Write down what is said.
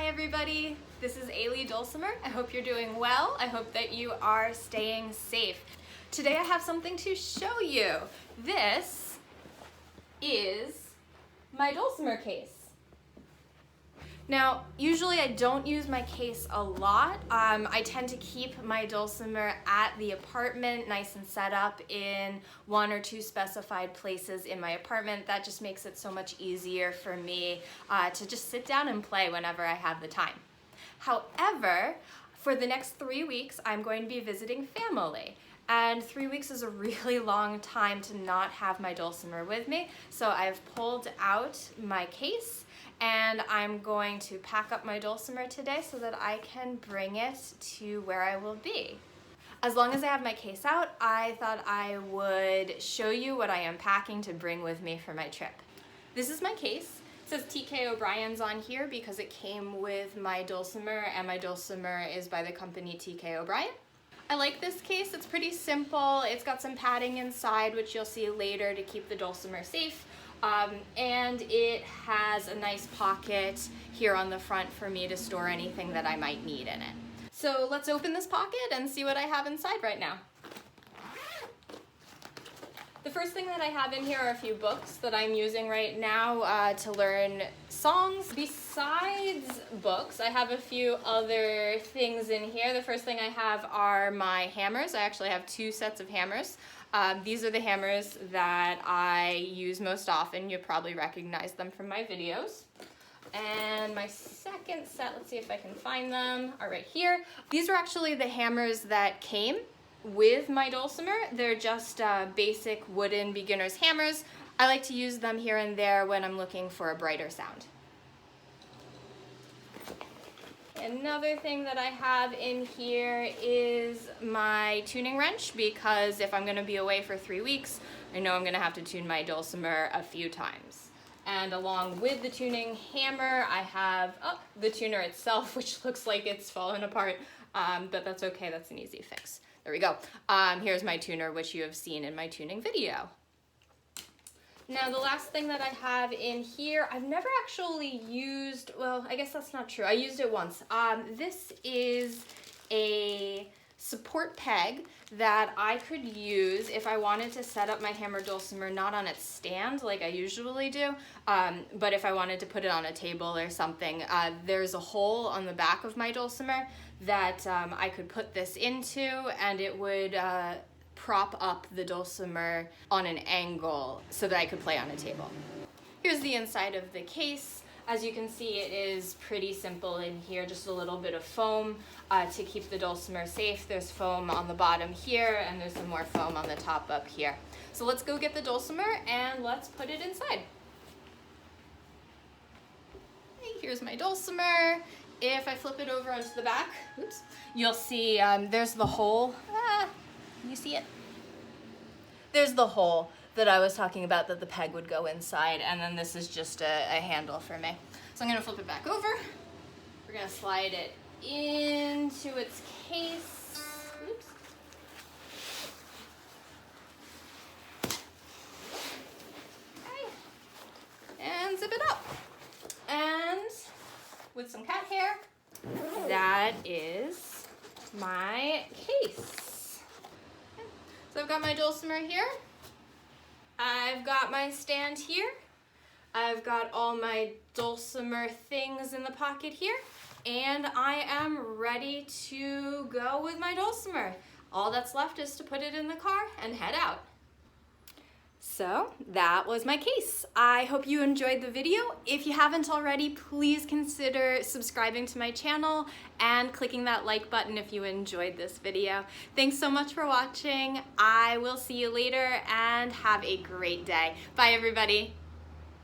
Hi everybody, this is Ailey Dulcimer. I hope you're doing well. I hope that you are staying safe. Today I have something to show you. This is my Dulcimer case. Now, usually I don't use my case a lot. I tend to keep my Dulcimer at the apartment, nice and set up in one or two specified places in my apartment. That just makes it so much easier for me to just sit down and play whenever I have the time. However, for the next 3 weeks, I'm going to be visiting family. And 3 weeks is a really long time to not have my Dulcimer with me. So I've pulled out my case and I'm going to pack up my Dulcimer today so that I can bring it to where I will be. As long as I have my case out, I thought I would show you what I am packing to bring with me for my trip. This is my case. It says TK O'Brien's on here because it came with my Dulcimer, and my Dulcimer is by the company TK O'Brien. I like this case. It's pretty simple. It's got some padding inside, which you'll see later to keep the Dulcimer safe. And it has a nice pocket here on the front for me to store anything that I might need in it. So let's open this pocket and see what I have inside right now. The first thing that I have in here are a few books that I'm using right now to learn songs. Besides books, I have a few other things in here. The first thing I have are my hammers. I actually have 2 sets of hammers. These are the hammers that I use most often. You probably recognize them from my videos. And my second set, let's see if I can find them, are right here. These are actually the hammers that came with my Dulcimer. They're just basic wooden beginner's hammers. I like to use them here and there when I'm looking for a brighter sound. Another thing that I have in here is my tuning wrench, because if I'm going to be away for 3 weeks, I know I'm going to have to tune my Dulcimer a few times. And along with the tuning hammer, I have the tuner itself, which looks like it's fallen apart, but that's okay, that's an easy fix. There we go. Here's my tuner, which you have seen in my tuning video. Now, the last thing that I have in here, I've never actually used, well, I guess that's not true. I used it once. This is a support peg that I could use if I wanted to set up my hammer Dulcimer not on its stand like I usually do, but if I wanted to put it on a table or something. There's a hole on the back of my Dulcimer that I could put this into, and it would prop up the Dulcimer on an angle so that I could play on a table. Here's the inside of the case. As you can see, it is pretty simple in here, just a little bit of foam to keep the Dulcimer safe. There's foam on the bottom here, and there's some more foam on the top up here. So let's go get the Dulcimer and let's put it inside. Here's my Dulcimer. If I flip it over onto the back, oops, you'll see there's the hole. Can you see it? There's the hole that I was talking about that the peg would go inside, and then this is just a handle for me. So I'm gonna flip it back over. We're gonna slide it into its case. Oops. Okay. And zip it up. And with some cat hair, that is my case. Okay. So I've got my Dulcimer here. I've got my stand here. I've got all my Dulcimer things in the pocket here. And I am ready to go with my Dulcimer. All that's left is to put it in the car and head out. So that was my case. I hope you enjoyed the video. If you haven't already, please consider subscribing to my channel and clicking that like button if you enjoyed this video. Thanks so much for watching. I will see you later and have a great day. Bye everybody.